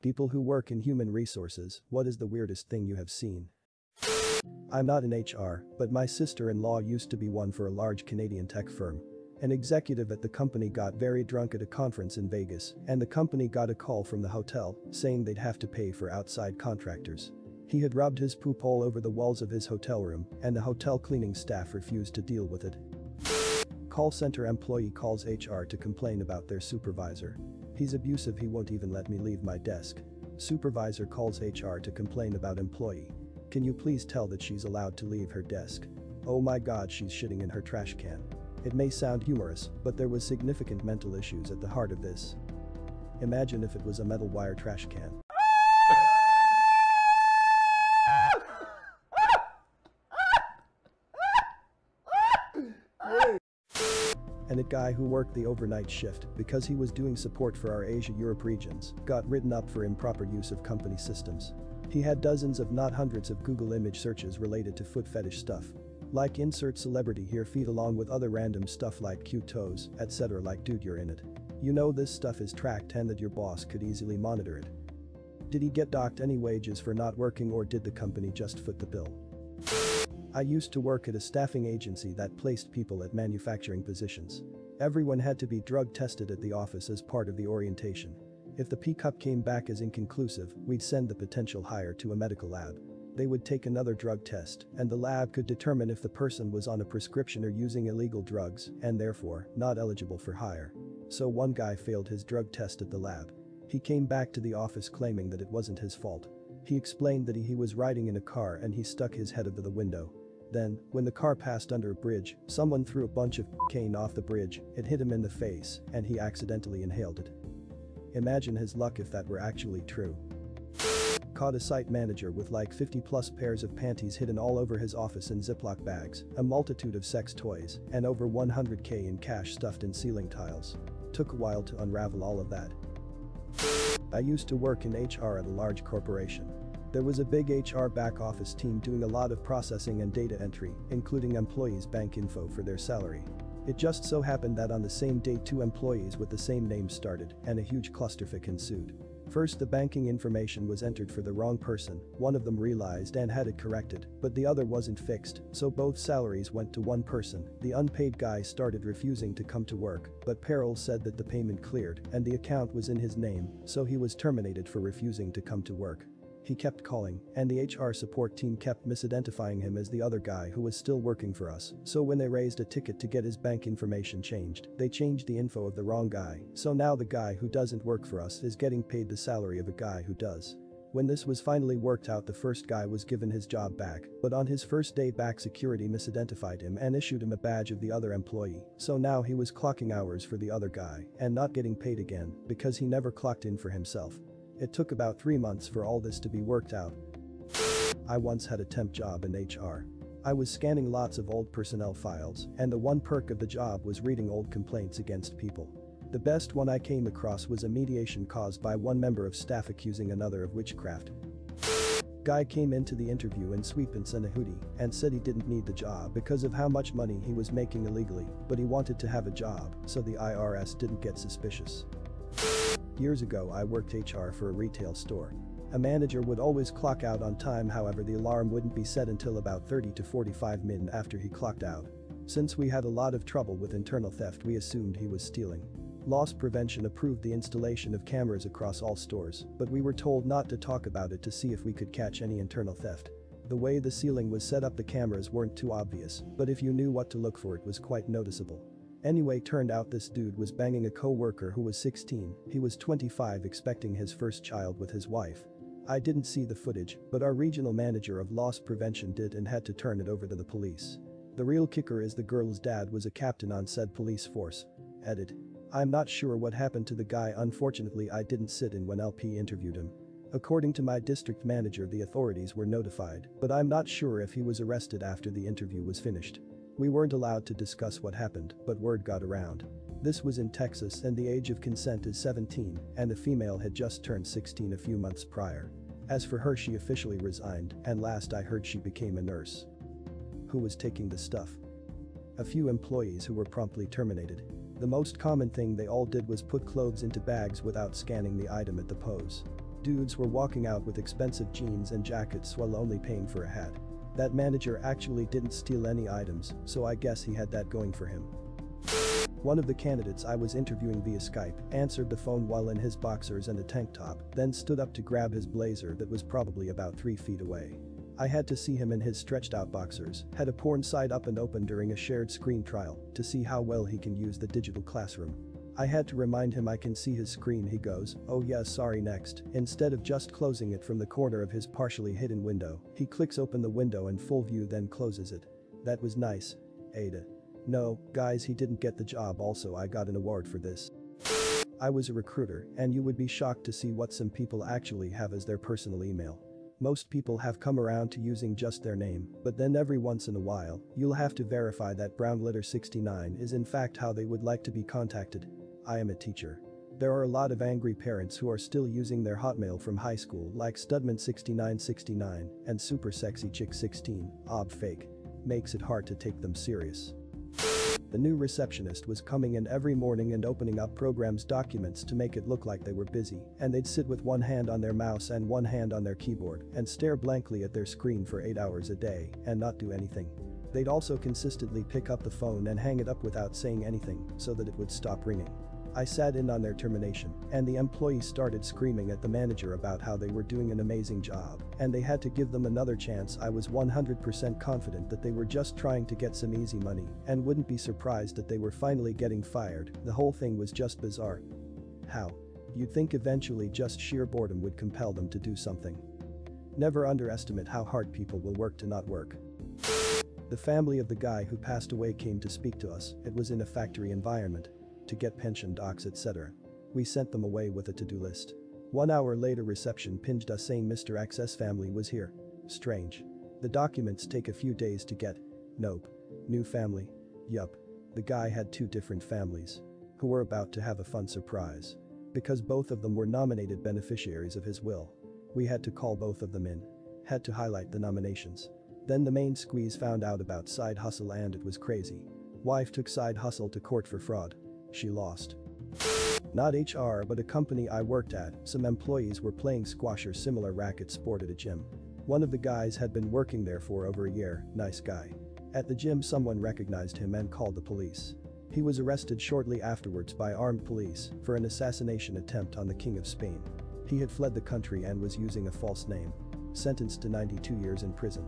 People who work in human resources, what is the weirdest thing you have seen? I'm not in HR, but my sister-in-law used to be one for a large Canadian tech firm. An executive at the company got very drunk at a conference in Vegas, and the company got a call from the hotel saying they'd have to pay for outside contractors. He had rubbed his poop all over the walls of his hotel room, and the hotel cleaning staff refused to deal with it. Call center employee calls HR to complain about their supervisor. He's abusive, he won't even let me leave my desk. Supervisor calls HR to complain about employee. Can you please tell that she's allowed to leave her desk? Oh my god, she's shitting in her trash can. It may sound humorous, but there was significant mental issues at the heart of this. Imagine if it was a metal wire trash can. And a guy who worked the overnight shift because he was doing support for our Asia-Europe regions got written up for improper use of company systems. He had dozens if not hundreds of Google image searches related to foot fetish stuff. Like insert celebrity here feed along with other random stuff like cute toes, etc. like dude you're in it. You know this stuff is tracked and that your boss could easily monitor it. Did he get docked any wages for not working or did the company just foot the bill? I used to work at a staffing agency that placed people at manufacturing positions. Everyone had to be drug tested at the office as part of the orientation. If the P-cup came back as inconclusive, we'd send the potential hire to a medical lab. They would take another drug test, and the lab could determine if the person was on a prescription or using illegal drugs, and therefore, not eligible for hire. So one guy failed his drug test at the lab. He came back to the office claiming that it wasn't his fault. He explained that he was riding in a car and he stuck his head over the window. Then, when the car passed under a bridge, someone threw a bunch of cocaine off the bridge, it hit him in the face, and he accidentally inhaled it. Imagine his luck if that were actually true. Caught a site manager with like 50 plus pairs of panties hidden all over his office in Ziploc bags, a multitude of sex toys, and over $100K in cash stuffed in ceiling tiles. Took a while to unravel all of that. I used to work in HR at a large corporation. There was a big HR back office team doing a lot of processing and data entry, including employees' bank info for their salary. It just so happened that on the same day 2 employees with the same name started, and a huge clusterfuck ensued. First, the banking information was entered for the wrong person, one of them realized and had it corrected, but the other wasn't fixed, so both salaries went to one person. The unpaid guy started refusing to come to work, but payroll said that the payment cleared and the account was in his name, so he was terminated for refusing to come to work. He kept calling, and the HR support team kept misidentifying him as the other guy who was still working for us, so when they raised a ticket to get his bank information changed, they changed the info of the wrong guy, so now the guy who doesn't work for us is getting paid the salary of a guy who does. When this was finally worked out, the first guy was given his job back, but on his first day back security misidentified him and issued him a badge of the other employee, so now he was clocking hours for the other guy and not getting paid again because he never clocked in for himself. It took about 3 months for all this to be worked out. I once had a temp job in HR. I was scanning lots of old personnel files, and the one perk of the job was reading old complaints against people. The best one I came across was a mediation caused by one member of staff accusing another of witchcraft. Guy came into the interview in sweatpants and a hoodie and said he didn't need the job because of how much money he was making illegally, but he wanted to have a job so the IRS didn't get suspicious. Years ago I worked HR for a retail store. A manager would always clock out on time, however the alarm wouldn't be set until about 30 to 45 minutes after he clocked out. Since we had a lot of trouble with internal theft, we assumed he was stealing. Loss prevention approved the installation of cameras across all stores, but we were told not to talk about it to see if we could catch any internal theft. The way the ceiling was set up, the cameras weren't too obvious, but if you knew what to look for, it was quite noticeable. Anyway, turned out this dude was banging a co-worker who was 16, he was 25, expecting his first child with his wife. I didn't see the footage, but our regional manager of loss prevention did and had to turn it over to the police. The real kicker is the girl's dad was a captain on said police force. Edit. I'm not sure what happened to the guy, unfortunately I didn't sit in when LP interviewed him. According to my district manager, the authorities were notified, but I'm not sure if he was arrested after the interview was finished. We weren't allowed to discuss what happened, but word got around. This was in Texas and the age of consent is 17, and the female had just turned 16 a few months prior. As for her, she officially resigned, and last I heard she became a nurse. Who was taking the stuff? A few employees who were promptly terminated. The most common thing they all did was put clothes into bags without scanning the item at the pose. Dudes were walking out with expensive jeans and jackets while only paying for a hat. That manager actually didn't steal any items, so I guess he had that going for him. One of the candidates I was interviewing via Skype answered the phone while in his boxers and a tank top, then stood up to grab his blazer that was probably about 3 feet away. I had to see him in his stretched out boxers, had a porn site up and open during a shared screen trial to see how well he can use the digital classroom. I had to remind him I can see his screen. He goes, "Oh yeah, sorry, next." Instead of just closing it from the corner of his partially hidden window, he clicks open the window in full view then closes it. That was nice. Ada. No, guys, he didn't get the job. Also, I got an award for this. I was a recruiter, and you would be shocked to see what some people actually have as their personal email. Most people have come around to using just their name, but then every once in a while, you'll have to verify that brown letter 69 is in fact how they would like to be contacted. I am a teacher. There are a lot of angry parents who are still using their Hotmail from high school like Studman6969 and Super Sexy Chick 16, ob fake. Makes it hard to take them serious. The new receptionist was coming in every morning and opening up programs' documents to make it look like they were busy, and they'd sit with one hand on their mouse and one hand on their keyboard and stare blankly at their screen for 8 hours a day and not do anything. They'd also consistently pick up the phone and hang it up without saying anything so that it would stop ringing. I sat in on their termination, and the employees started screaming at the manager about how they were doing an amazing job, and they had to give them another chance. I was 100% confident that they were just trying to get some easy money and wouldn't be surprised that they were finally getting fired. The whole thing was just bizarre. How? You'd think eventually just sheer boredom would compel them to do something. Never underestimate how hard people will work to not work. The family of the guy who passed away came to speak to us. It was in a factory environment. To get pension docs, etc. We sent them away with a to-do list. 1 hour later, reception pinged us saying Mr. X's family was here. Strange. The documents take a few days to get. Nope. New family. Yup. The guy had 2 different families who were about to have a fun surprise. Because both of them were nominated beneficiaries of his will. We had to call both of them in. Had to highlight the nominations. Then the main squeeze found out about side hustle and it was crazy. Wife took side hustle to court for fraud. She lost. Not HR but a company I worked at, some employees were playing squash or similar racket sport at a gym. One of the guys had been working there for over a year, nice guy. At the gym someone recognized him and called the police. He was arrested shortly afterwards by armed police for an assassination attempt on the King of Spain. He had fled the country and was using a false name. Sentenced to 92 years in prison.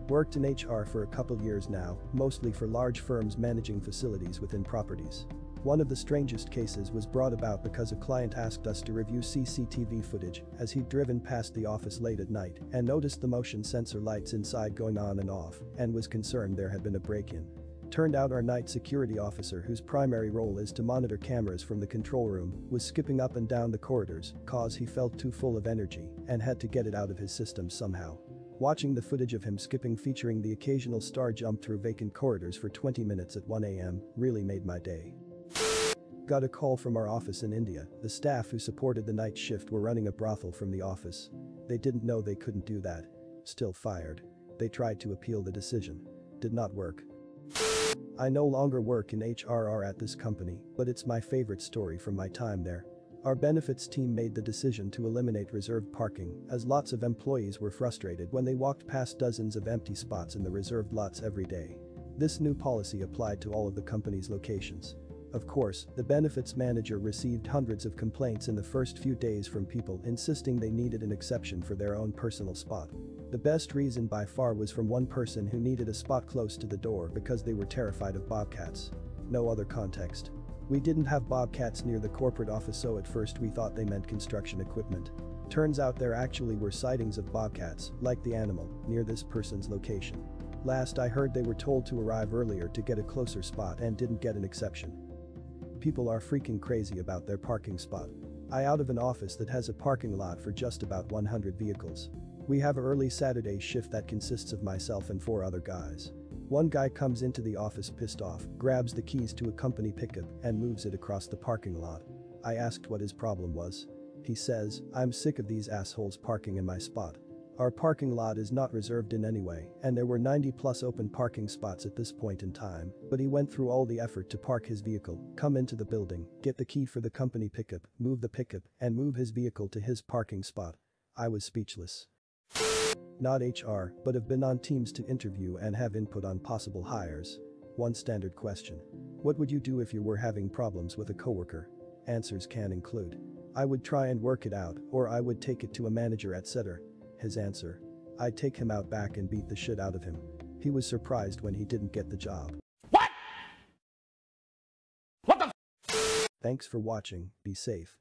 Worked in HR for a couple years now, mostly for large firms managing facilities within properties. One of the strangest cases was brought about because a client asked us to review CCTV footage as he'd driven past the office late at night and noticed the motion sensor lights inside going on and off and was concerned there had been a break-in. Turned out our night security officer, whose primary role is to monitor cameras from the control room, was skipping up and down the corridors cause he felt too full of energy and had to get it out of his system somehow. Watching the footage of him skipping featuring the occasional star jump through vacant corridors for 20 minutes at 1 a.m. really made my day. Got a call from our office in India. The staff who supported the night shift were running a brothel from the office. They didn't know they couldn't do that. Still fired. They tried to appeal the decision. Did not work. I no longer work in HR at this company, but it's my favorite story from my time there. Our benefits team made the decision to eliminate reserved parking as lots of employees were frustrated when they walked past dozens of empty spots in the reserved lots every day. This new policy applied to all of the company's locations. Of course, the benefits manager received hundreds of complaints in the first few days from people insisting they needed an exception for their own personal spot. The best reason by far was from one person who needed a spot close to the door because they were terrified of bobcats. No other context. We didn't have bobcats near the corporate office, so at first we thought they meant construction equipment. Turns out there actually were sightings of bobcats, like the animal, near this person's location. Last I heard they were told to arrive earlier to get a closer spot and didn't get an exception. People are freaking crazy about their parking spot. I out of an office that has a parking lot for just about 100 vehicles. We have an early Saturday shift that consists of myself and 4 other guys. One guy comes into the office pissed off, grabs the keys to a company pickup and moves it across the parking lot. I asked what his problem was. He says, "I'm sick of these assholes parking in my spot." Our parking lot is not reserved in any way, and there were 90 plus open parking spots at this point in time, but he went through all the effort to park his vehicle, come into the building, get the key for the company pickup, move the pickup, and move his vehicle to his parking spot. I was speechless. Not HR, but have been on teams to interview and have input on possible hires. One standard question. What would you do if you were having problems with a coworker? Answers can include. I would try and work it out, or I would take it to a manager, etc. His answer. I'd take him out back and beat the shit out of him. He was surprised when he didn't get the job. What? What the? Thanks for watching, be safe.